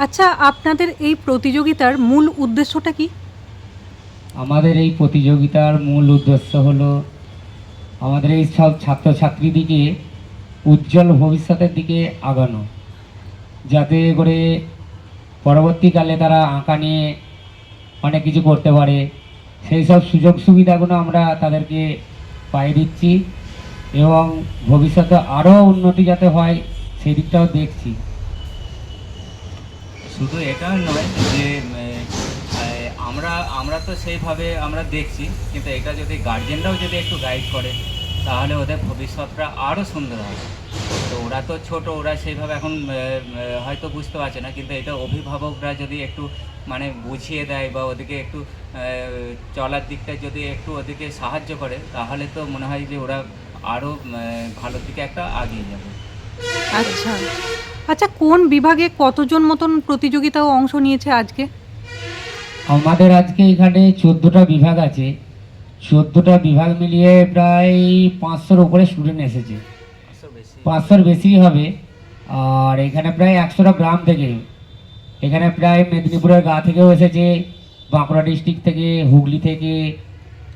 আচ্ছা, আপনাদের এই প্রতিযোগিতার মূল উদ্দেশ্যটা কি? আমাদের এই প্রতিযোগিতার মূল উদ্দেশ্য হলো আমাদের এই সব ছাত্রছাত্রীদিকে উজ্জ্বল ভবিষ্যতের দিকে আগানো, যাতে করে পরবর্তীকালে তারা আঁকা নিয়ে অনেক কিছু করতে পারে। সেই সব সুযোগ সুবিধাগুলো আমরা তাদেরকে পাইয়ে দিচ্ছি এবং ভবিষ্যতে আরও উন্নতি যাতে হয় সেই দিকটাও দেখছি। শুধু এটা নয় যে আমরা আমরা তো সেইভাবে আমরা দেখছি, কিন্তু এটা যদি গার্জেনরাও যদি একটু গাইড করে তাহলে ওদের ভবিষ্যৎটা আরও সুন্দর হবে। তো ওরা তো ছোট, ওরা সেইভাবে এখন হয়তো বুঝতে পারছে না, কিন্তু এটা অভিভাবকরা যদি একটু মানে বুঝিয়ে দেয় বা ওদেরকে একটু চলার দিকটা যদি একটু ওদেরকে সাহায্য করে তাহলে তো মনে হয় যে ওরা আরও ভালোর দিকে একটা এগিয়ে যাবে। আচ্ছা আচ্ছা, কোন বিভাগে কতজন মতন প্রতিযোগিতাও অংশ নিয়েছে আজকে? আমাদের আজকে এখানে 14টা বিভাগ আছে। 14টা বিভাগ মিলিয়ে প্রায় 500-র উপরে স্টুডেন্ট এসেছে, 500-র বেশি হবে। আর এখানে প্রায় 100টা গ্রাম থেকে, এখানে প্রায় মেদিনীপুরের গা থেকেও এসেছে, বাঁকুড়া ডিস্ট্রিক্ট থেকে, হুগলি থেকে,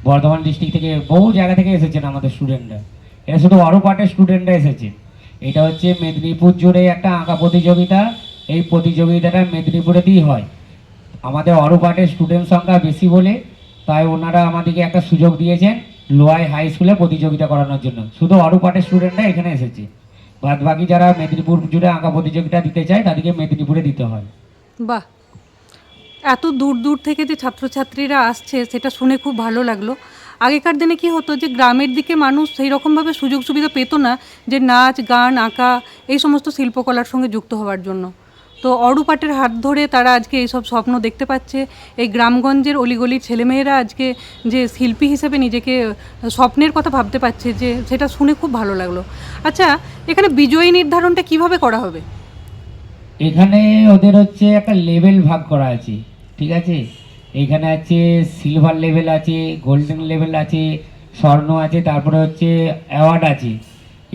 বর্ধমান ডিস্ট্রিক্ট থেকে, বহু জায়গা থেকে এসেছেন আমাদের স্টুডেন্টরা। এটা শুধু আরও পার্টের স্টুডেন্টরা এসেছে। এটা হচ্ছে মেদিনীপুর জুড়ে একটা আঁকা প্রতিযোগিতা। এই প্রতিযোগিতাটা মেদিনীপুরেতেই হয়। আমাদের অরুপাটের স্টুডেন্ট সংখ্যা বেশি বলে তাই ওনারা আমাদেরকে একটা সুযোগ দিয়েছেন লোয়াই হাই স্কুলে প্রতিযোগিতা করানোর জন্য। শুধু অরুপাটের স্টুডেন্টরা এখানে এসেছে, বাদ বাকি যারা মেদিনীপুর জুড়ে আঁকা প্রতিযোগিতা দিতে চায় তাদেরকে মেদিনীপুরে দিতে হয়। বাহ, এত দূর দূর থেকে যে ছাত্রছাত্রীরা আসছে সেটা শুনে খুব ভালো লাগলো। আগেকার দিনে কি হতো যে গ্রামের দিকে মানুষ সেই রকমভাবে সুযোগ সুবিধা পেতো না যে নাচ গান আঁকা এই সমস্ত শিল্পকলার সঙ্গে যুক্ত হওয়ার জন্য। তো অরুপাটের হাত ধরে তারা আজকে এইসব স্বপ্ন দেখতে পাচ্ছে। এই গ্রামগঞ্জের অলিগলির ছেলেমেয়েরা আজকে যে শিল্পী হিসেবে নিজেকে স্বপ্নের কথা ভাবতে পারছে, যে সেটা শুনে খুব ভালো লাগলো। আচ্ছা, এখানে বিজয়ী নির্ধারণটা কিভাবে করা হবে? এখানে ওদের হচ্ছে একটা লেভেল ভাগ করা আছে, ঠিক আছে? এখানে আছে সিলভার লেভেল আছে, গোল্ডেন লেভেল আছে, স্বর্ণ আছে, তারপরে হচ্ছে অ্যাওয়ার্ড আছে।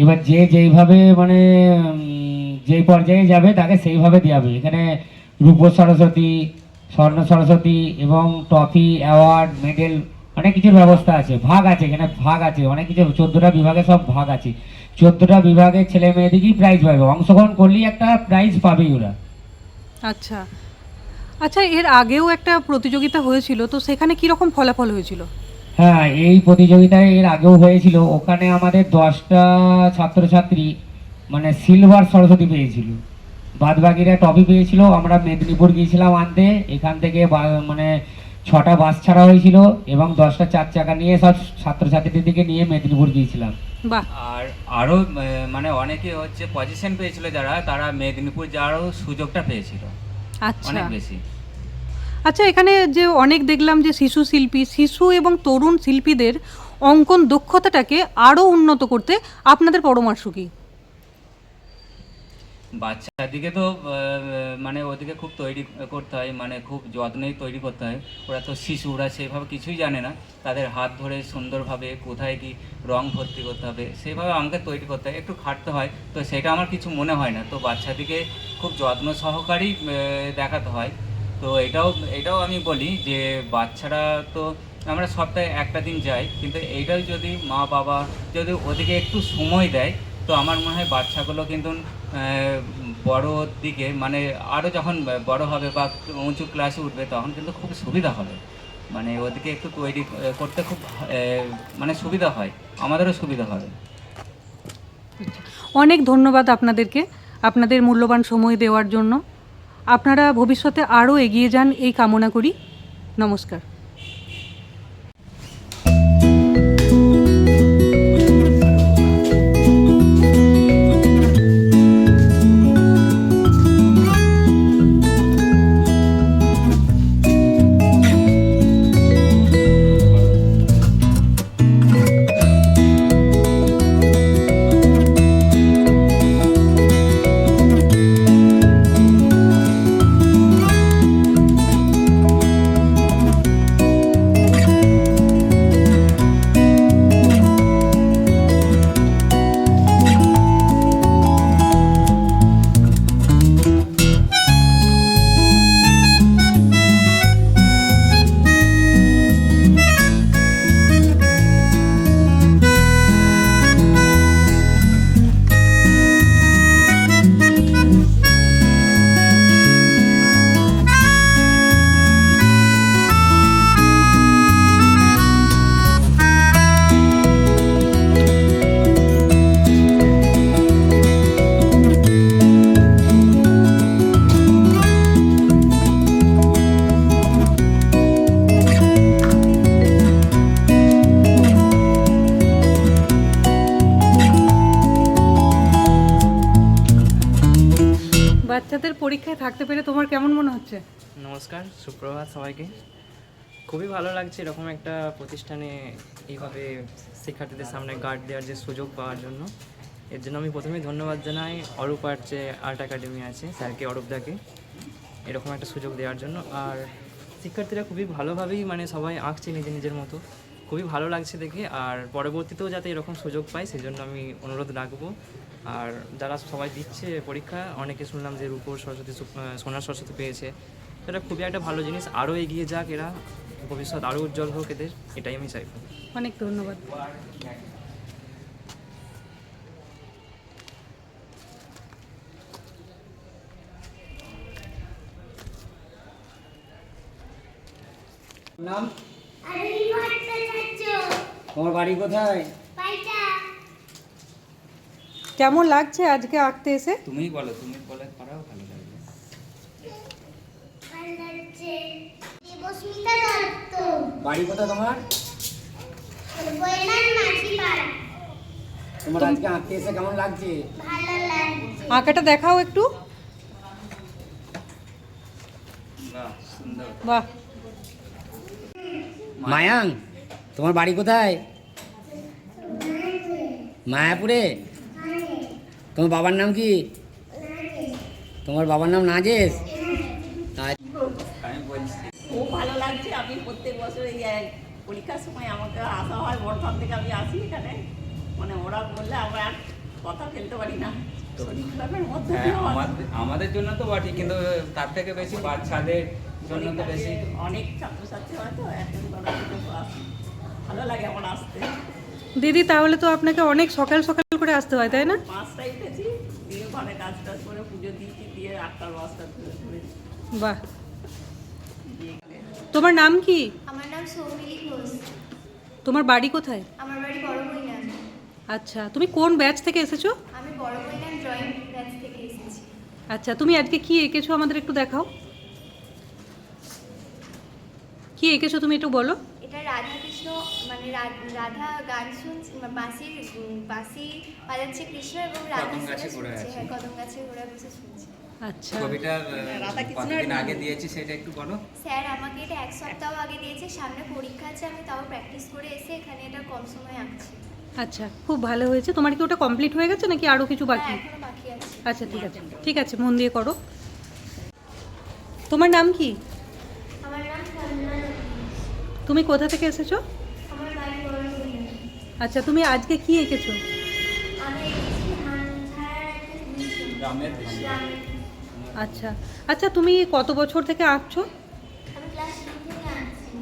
এবার যে যেইভাবে মানে যেই পর্যায়ে যাবে তাকে সেইভাবে দেওয়া হবে। এখানে রূপ সরস্বতী, স্বর্ণ সরস্বতী এবং ট্রফি, অ্যাওয়ার্ড, মেডেল অনেক কিছুর ব্যবস্থা আছে, ভাগ আছে, এখানে ভাগ আছে অনেক কিছু। 14টা বিভাগে সব ভাগ আছে। 14টা বিভাগের ছেলে মেয়েদেরকেই প্রাইজ পাবে, অংশগ্রহণ করলেই একটা প্রাইজ পাবেই ওরা। আচ্ছা আচ্ছা, এর আগেও একটা প্রতিযোগিতা হয়েছিল, তো সেখানে কীরকম ফলাফল হয়েছিল? হ্যাঁ, এই প্রতিযোগিতায় এর আগেও হয়েছিল। ওখানে আমাদের 10টা ছাত্রছাত্রী মানে সিলভার সরস্বতী পেয়েছিল, বাদ বাকিরা ট্রফি পেয়েছিল। আমরা মেদিনীপুর গিয়েছিলাম আনতে, এখান থেকে মানে 6টা বাস ছাড়া হয়েছিল এবং 10টা 4 চাকা নিয়ে সব ছাত্রছাত্রীদেরকে নিয়ে মেদিনীপুর গিয়েছিলাম। বাহ, আর আরও মানে অনেকে হচ্ছে পজিশন পেয়েছিল, যারা তারা মেদিনীপুর যাওয়ারও সুযোগটা পেয়েছিল আচ্ছা অনেক বেশি। আচ্ছা, এখানে যে অনেক দেখলাম যে শিশু শিল্পী, শিশু এবং তরুণ শিল্পীদের অঙ্কন দক্ষতাটাকে আরও উন্নত করতে আপনাদের পরামর্শ কী? বাচ্চাদিকে তো মানে ওদিকে খুব তৈরি করতে হয়, মানে খুব যত্নেই তৈরি করতে হয়। ওরা তো শিশু, ওরা সেইভাবে কিছুই জানে না। তাদের হাত ধরে সুন্দরভাবে কোথায় কি রং ভর্তি করতে হবে সেইভাবে আমাকে তৈরি করতে হয়, একটু খাটতে হয়। তো সেটা আমার কিছু মনে হয় না। তো বাচ্চাদিকে খুব যত্ন সহকারেই দেখাতে হয়। তো এটাও আমি বলি যে বাচ্চারা তো আমরা সপ্তাহে একটা দিন যাই, কিন্তু এইটাও যদি মা বাবা যদি ওদিকে একটু সময় দেয় তো আমার মনে হয় বাচ্চাগুলো কিন্তু বড়োর দিকে মানে আরও যখন বড় হবে বা উঁচু ক্লাসে উঠবে তখন কিন্তু খুব সুবিধা হবে। মানে ওদিকে একটু তৈরি করতে খুব মানে সুবিধা হয়, আমাদেরও সুবিধা হবে। অনেক ধন্যবাদ আপনাদেরকে, আপনাদের মূল্যবান সময় দেওয়ার জন্য। আপনারা ভবিষ্যতে আরও এগিয়ে যান এই কামনা করি। নমস্কার। পরীক্ষায় থাকতে পেরে তোমার কেমন মনে হচ্ছে? নমস্কার, সুপ্রভাত সবাইকে। খুবই ভালো লাগছে এরকম একটা প্রতিষ্ঠানে এইভাবে শিক্ষার্থীদের সামনে গার্ড দেওয়ার যে সুযোগ পাওয়ার জন্য। এর জন্য আমি প্রথমেই ধন্যবাদ জানাই অরূপ আর্ট যে আর্ট একাডেমি আছে, স্যারকে, অরূপদাকে এরকম একটা সুযোগ দেওয়ার জন্য। আর শিক্ষার্থীরা খুবই ভালোভাবেই মানে সবাই আঁকছে নিজের নিজের মতো, খুবই ভালো লাগছে দেখে। আর পরবর্তীতেও যাতে এরকম সুযোগ পায় সেই জন্য আমি অনুরোধ রাখবো। আর যারা সবাই দিচ্ছে পরীক্ষা, অনেকে শুনলাম যে রূপর সরস্বতী, সোনার সরস্বতী পেয়েছে, এটা খুবই একটা ভালো জিনিস। আরও এগিয়ে যাক এরা, ভবিষ্যৎ আরও উজ্জ্বল হোক এদের, এটাই আমি চাইবো। অনেক ধন্যবাদ। নাম? তোমার বাড়ি কোথায়? কেমন লাগছে আজকে আঁকতে এসে? তুমিই বলো, তুমি বলে পারাও ভালো লাগবে। বাড়ি কোথায় তোমার? তোমার আজকে আঁকতে এসে কেমন লাগছে? আঁকাটা দেখাও একটু। বাহ, সুন্দর। বাহ, মায়াং, তোমার বাড়ি কোথায়? মায়াপুরে। তোমার বাবার নাম কি? তোমার বাবার নাম নাজেশ? আমি বলছি খুব ভালো লাগছে। আমি প্রত্যেক বছর এই পরীক্ষার সময় আমাকে আসা হয়, বর্ধমান থেকে আমি আসি এখানে। মানে ওরা বললে আমরা আর কথা ফেলতে পারি না। শরীর খারাপের মধ্যে হ্যাঁ, দিয়েও আমাদের জন্য তো বটে, কিন্তু তার থেকে বেশি বাচ্চাদের জন্য তো বেশি। অনেক ছাত্রছাত্রী হয়তো অ্যাটেন্ড করার জন্য আসি। ভালো লাগে আমার আসতে। দিদি তাহলে তো আপনাকে অনেক সকাল সকাল করে আসতে হয়, তাই না? 5টায় উঠেছি, দিয়ে ওখানে কাজ টাজ করে পুজো দিয়েছি, দিয়ে 8টার বাসটা ধরেছি। বাহ, তোমার নাম কি? আমার নাম সৌমিলি ঘোষ। তোমার বাড়ি কোথায়? আমার বাড়ি বড় মৈনান। আচ্ছা, তুমি কোন ব্যাচ থেকে এসেছো? আমি বড় মৈনান ড্রয়িং ব্যাচ থেকে এসেছি। আচ্ছা, তুমি আজকে কি এঁকেছো আমাদের একটু দেখাও। কি এঁকেছো তুমি একটু বলো। এটা রাধাকৃষ্ণ, মানে রাধা গান শুনছে, বাঁশি বাজাচ্ছে কৃষ্ণ এবং রাধা কদম গাছে ঘোড়া শুনছে। আছে। হ্যাঁ, কদম গাছে ঘোড়া বসে শুনছে। আচ্ছা, কবিটা রাধাকৃষ্ণের কতদিন আগে দিয়েছি সেটা একটু বলো। স্যার আমাকে এটা 1 সপ্তাহ আগে দিয়েছে। সামনে পরীক্ষা আছে, আমি তাও প্র্যাকটিস করে এসে এখানে এটা কম সময় আঁকছি। আচ্ছা, খুব ভালো হয়েছে। তোমার কি ওটা কমপ্লিট হয়ে গেছে নাকি আরও কিছু বাকি? হ্যাঁ, এখনো বাকি আছে। আচ্ছা, ঠিক আছে, ঠিক আছে, মন দিয়ে করো। তোমার নাম কি? আমার নাম কান্না নদী। তুমি কোথা থেকে এসেছো? আমার বাড়ি বড় মৈনান। আচ্ছা, তুমি আজকে কি এঁকেছো? আমি এসেছি হানঝাড়ার একটা দৃশ্য। গ্রামের দৃশ্য। গ্রামের। আচ্ছা আচ্ছা, তুমি কত বছর থেকে আঁকছো? আমি ক্লাস 2 থেকে আঁকছি।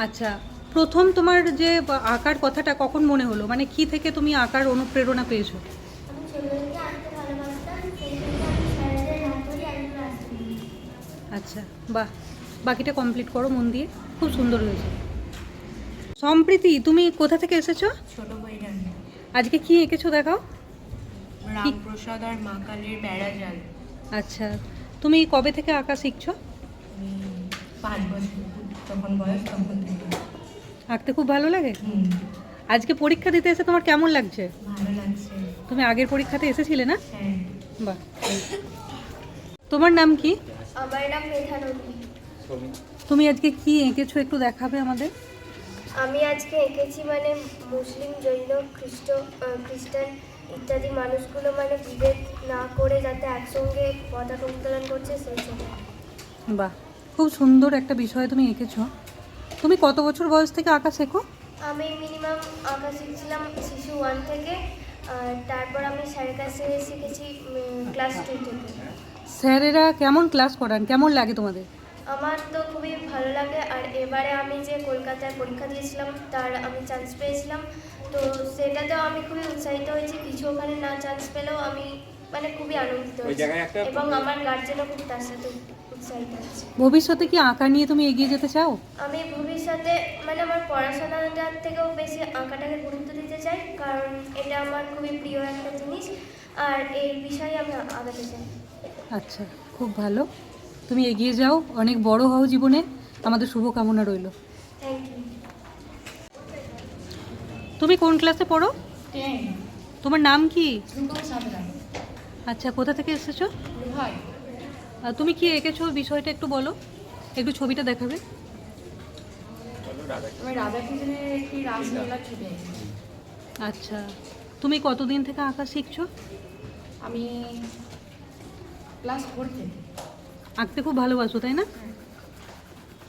আচ্ছা, প্রথম তোমার যে আঁকার কথাটা কখন মনে হলো, মানে কি থেকে তুমি আঁকার অনুপ্রেরণা পেয়েছো? আমি ছোটো থেকে আঁকতে ভালোবাসতাম, সেই থেকে আমি স্যারদের হাত ধরে আমি ক্লাস করি। আচ্ছা, বাহ, বাকিটা কমপ্লিট করো মন দিয়ে, খুব সুন্দর হয়েছে। সম্প্রীতি, তুমি কোথা থেকে এসেছো? ছোট বইটার আজকে কি এঁকেছো দেখাও। রামপ্রসাদ আর মা কালীর বেড়া জাল। আচ্ছা, তুমি কবে থেকে আঁকা শিখছো? 5 বছর তখন বয়স, তখন থেকে। আঁকতে খুব ভালো লাগে? হুম, আজকে পরীক্ষা দিতে এসে তোমার কেমন লাগছে? ভালো লাগছে। তুমি আগের পরীক্ষাতে এসেছিলে না? হ্যাঁ, বাহ। তোমার নাম কি? আমার নাম মেধা নদী। তুমি আজকে কি এঁকেছো একটু দেখাবে আমাদের? আমি আজকে এঁকেছি মানে মুসলিম, জৈন, খ্রিস্টান ইত্যাদি মানুষগুলো মানে বিভেদ না করে যাতে একসঙ্গে পতাকা উত্তোলন করছে সেই জন্য। বাহ, খুব সুন্দর একটা বিষয় তুমি এঁকেছো। তুমি কত বছর বয়স থেকে আঁকা শেখো? আমি মিনিমাম আঁকা শিখছিলাম শিশু 1 থেকে, আর তারপর আমি স্যারের কাছে শিখেছি ক্লাস 2 থেকে। স্যারেরা কেমন ক্লাস করান, কেমন লাগে তোমাদের? আমার তো খুবই ভালো লাগে। আর এবারে আমি যে কলকাতায় পরীক্ষা দিয়েছিলাম তার আমি চান্স পেয়েছিলাম, তো সেটাতেও আমি খুবই উৎসাহিত হয়েছি। কিছু ওখানে না চান্স পেলেও আমি মানে খুবই আনন্দিত হয়েছি, এবং আমার গার্জেনও খুব তার সাথে উৎসাহিত হয়েছে। ভবিষ্যতে কি আঁকা নিয়ে তুমি এগিয়ে যেতে চাও? আমি ভবিষ্যতে মানে আমার পড়াশোনাটার থেকেও বেশি আঁকাটাকে গুরুত্ব দিতে চাই, কারণ এটা আমার খুবই প্রিয় একটা জিনিস, আর এই বিষয়ে আমি আগাতে চাই। আচ্ছা, খুব ভালো, তুমি এগিয়ে যাও, অনেক বড় হও জীবনে, আমাদের শুভকামনা রইল। Thank you. তুমি কোন ক্লাসে পড়ো? 10 তোমার নাম কি? রূপম সাঁতরা। আচ্ছা, কোথা থেকে এসেছো? ভাই তুমি কি এঁকেছো বিষয়টা একটু বলো, একটু ছবিটা দেখাবে। আমি রাধাকৃষ্ণের একটি রাসলীলার ছবি এঁকেছি। আচ্ছা, তুমি কতদিন থেকে আঁকা শিখছো? আমি ক্লাস 4 থেকে। আঁকতে খুব ভালোবাসো তাই না?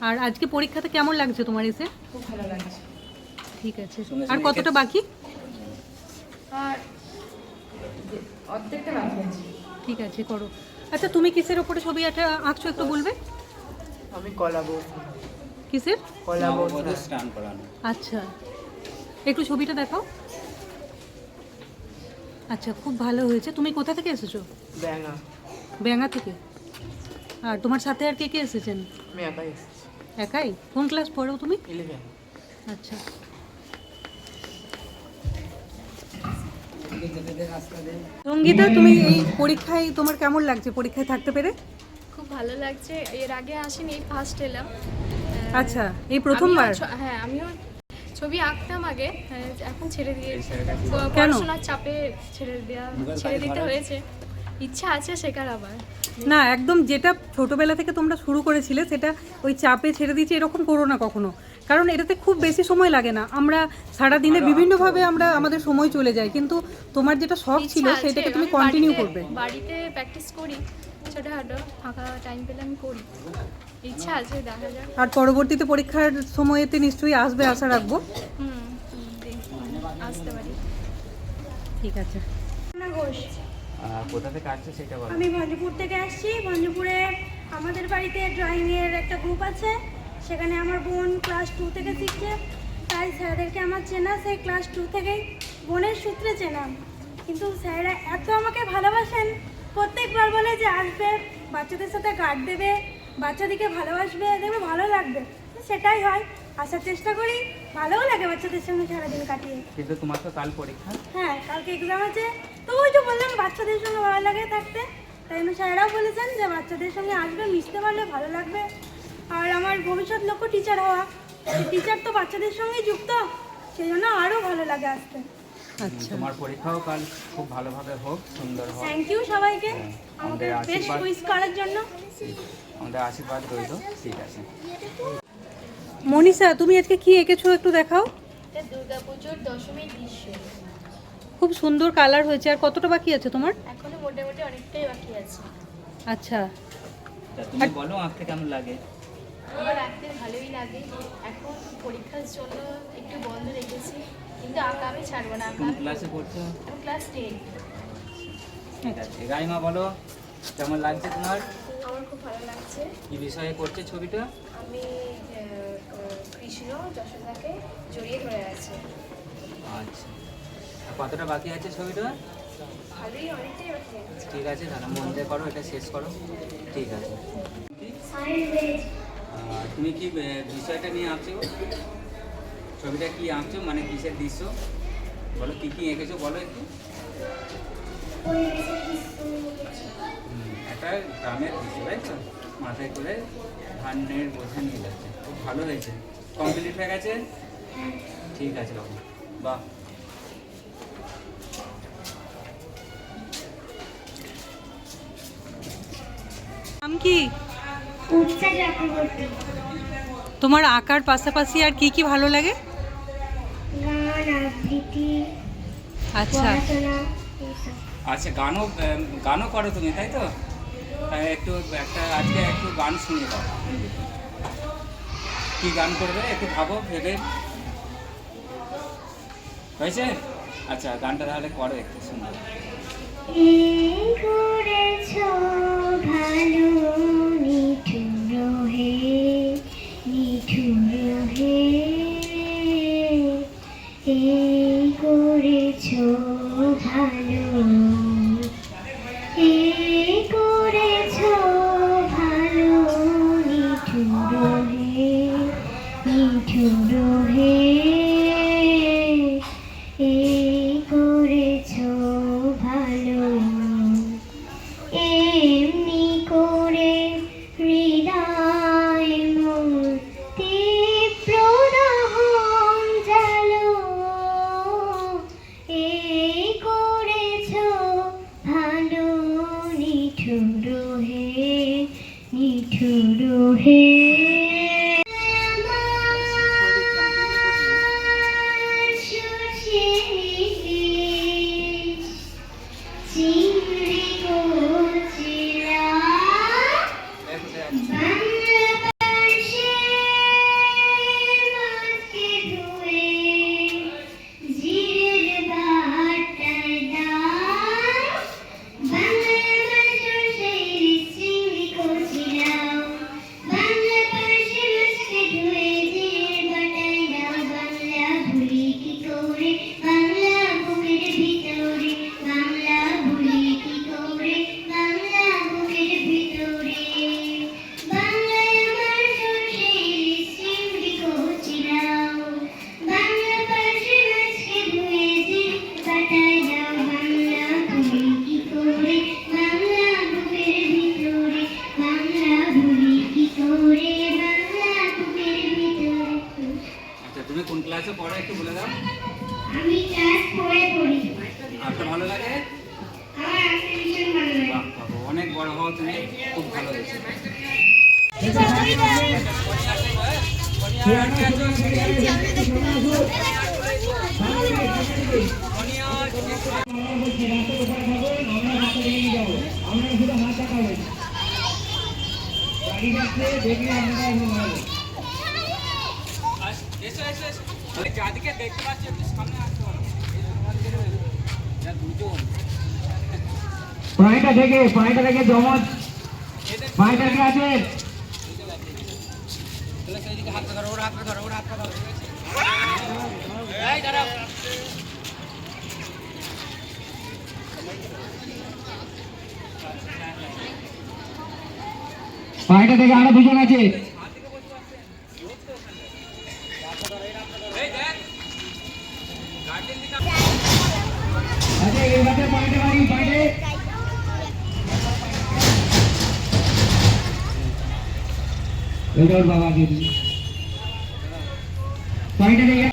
আর আজকে পরীক্ষাতে কেমন লাগছে তোমার এসে? খুব ভালো লাগছে। ঠিক আছে, সঙ্গে আর সঙ্গে কতটা বাকি? আর অর্ধেকটা বাকি আছে। ঠিক আছে, করো। আচ্ছা, তুমি কিসের ওপরে ছবি আঁকছো একটু বলবে? আমি কলাবোধ কিসের? নববধূ স্নান করানো। আচ্ছা, একটু ছবিটা দেখাও। আচ্ছা, খুব ভালো হয়েছে। তুমি কোথা থেকে এসেছো? ব্যাঙা। ব্যাঙ্গা থেকে। আর তোমার সাথে আর কে কে এসেছেন? আমি একাই এসেছি। একাই? কোন ক্লাস পড়ো তুমি? 11। আচ্ছা, সঙ্গীতা, তুমি এই পরীক্ষায় তোমার কেমন লাগছে, পরীক্ষায় থাকতে পেরে? খুব ভালো লাগছে, এর আগে আসিনি, ফার্স্ট এলাম। আচ্ছা, এই প্রথমবার? হ্যাঁ, আমিও ছবি আঁকতাম আগে, এখন ছেড়ে দিয়ে কেন? পড়াশোনার চাপে ছেড়ে দিতে হয়েছে। ইচ্ছা আছে শেখার আবার। না, একদম যেটা ছোটবেলা থেকে তোমরা শুরু করেছিলে সেটা ওই চাপে ছেড়ে দিয়েছি এরকম করো না কখনো, কারণ এটাতে খুব বেশি সময় লাগে না। আমরা সারা দিনে বিভিন্নভাবে আমাদের সময় চলে যায়, কিন্তু তোমার যেটা শখ ছিল ইচ্ছা আছে, সেটাকে তুমি আমি কন্টিনিউ বাড়িতে- করবে। বাড়িতে প্র্যাকটিস করি, ছোটোখাটো ফাঁকা টাইম পেলে আমি করি। ইচ্ছা আছে, দেখা যাক। আর পরবর্তীতে পরীক্ষার সময়তে নিশ্চয়ই আসবে, আশা রাখবো। আসতে পারি। ঠিক আছে। ঘোষ। কোথা থেকে আসছে সেটা বলো। আমি ভঞ্জপুর থেকে আসছি। ভঞ্জপুরে আমাদের বাড়িতে ড্রয়িংয়ের একটা গ্রুপ আছে, সেখানে আমার বোন ক্লাস 2 থেকে শিখছে, তাই স্যারদেরকে আমার চেনা সেই ক্লাস 2 থেকেই, বোনের সূত্রে চেনা। কিন্তু স্যাররা এত আমাকে ভালোবাসেন, প্রত্যেকবার বলে যে আসবে, বাচ্চাদের সাথে গার্ড দেবে, বাচ্চাদেরকে ভালোবাসবে, দেখবে ভালো লাগবে। সেটাই হয়, আসার চেষ্টা করি, ভালোও লাগে বাচ্চাদের সঙ্গে সারাদিন কাটিয়ে। কিন্তু তোমার তো কাল পরীক্ষা। হ্যাঁ, কালকে এক্সাম আছে, তো ওই যে বললাম বাচ্চাদের সঙ্গে ভালো লাগে থাকতে, তাই জন্য স্যারেরাও বলেছেন যে বাচ্চাদের সঙ্গে আসবে, মিশতে পারলে ভালো লাগবে। আর আমার ভবিষ্যৎ লক্ষ্য টিচার হওয়া, টিচার তো বাচ্চাদের সঙ্গে যুক্ত, সেই জন্য আরও ভালো লাগে আসতে। আচ্ছা, তোমার পরীক্ষাও কাল খুব ভালোভাবে হোক, সুন্দর হোক। থ্যাংক ইউ সবাইকে আমাকে আমাদের বেস্ট আশীর্বাদ। উইশ করার জন্য। আমাদের আশীর্বাদ রইল। ঠিক আছে। মনীষা, তুমি আজকে কি এঁকেছো একটু দেখাও। এটা দুর্গাপুজোর দশমীর দৃশ্য। খুব সুন্দর কালার হয়েছে। আর কতটা বাকি আছে তোমার? এখনো মোটামুটি অনেকটাই বাকি আছে। আচ্ছা, তা তুমি বলো আঁকতে কেমন লাগে? আমার আঁকতে ভালোই লাগে। এখন পরীক্ষার জন্য একটু বন্ধ রেখেছি, কিন্তু আঁকা আমি ছাড়বো না। আঁকা কোন ক্লাসে পড়ছো? আমি ক্লাস 10। ঠিক আছে। রাইমা বলো কেমন লাগছে তোমার? আমার খুব ভালো লাগছে। কি বিষয়ে করছে ছবিটা? আমি কৃষ্ণ যশোদাকে জড়িয়ে ধরে আছে। আচ্ছা, আর কতটা বাকি আছে ছবিটা? ভালোই, অনেকটাই বাকি আছে। ঠিক আছে, তাহলে মন দিয়ে করো, এটা শেষ করো। ঠিক আছে। তুমি কি বিষয়টা নিয়ে আঁকছো? ছবিটা কি আঁকছো, মানে কিসের দৃশ্য বলো, কি কি এঁকেছো বলো একটু। একটা গ্রামের দৃশ্য, তাই তো? মাথায় করে ধানের বোঝা নিয়ে যাচ্ছে, খুব ভালো হয়েছে। কমপ্লিট হয়ে গেছে? ঠিক আছে বাবু, বাহ। নাম কি তোমার? আঁকার পাশাপাশি আর কি কি ভালো লাগে? গান, আবৃত্তি, আচ্ছা, পড়াশোনা, আচ্ছা, গানও করো তুমি, তাই তো? তাই আজকে একটু গান শুনিয়ে দাও। কি গান করবে একটু ভাবো, ভেবে হয়েছে? আচ্ছা, গানটা তাহলে করো একটু সুন্দর। এই করেছো ভালো নিঠুর হে, নিঠুর হে, এই করেছো ভালো, এই করেছো ভালো নিঠুর হে, নিঠুর হে, এই করেছো ভালো, এমনি করে হৃদয় মোর তীব্র দহন জালো, এই করেছো ভালো নিঠুর হে, ক্লাসে পড়ো একটু বলে দাও। আমি ক্লাস 4 এ পড়ি। আর্টটা ভালো লাগে? আমার আর্ট ভীষণ ভালো লাগে। বাহ, বাহ, অনেক বড় হও তুমি, খুব ভালো হয়েছে। যাদিকে দেখতে পাচ্ছি একটু সামনে আসতে পারো। দুজন পানিটা থেকে জমজ পানিটা কে আছে? সেইদিকে হাতটা ধরো, ওর হাতটা ধরো, ওর হাতটা ধরো। এই দাঁড়াও। পানিটা থেকে আরো দুজন আছে। এই দেখ গার্ডেন দিকে আচ্ছা এই বাচ্চা পানিটা মারি পানিতে এটা ওর বাবা দিদি পানিটা থেকে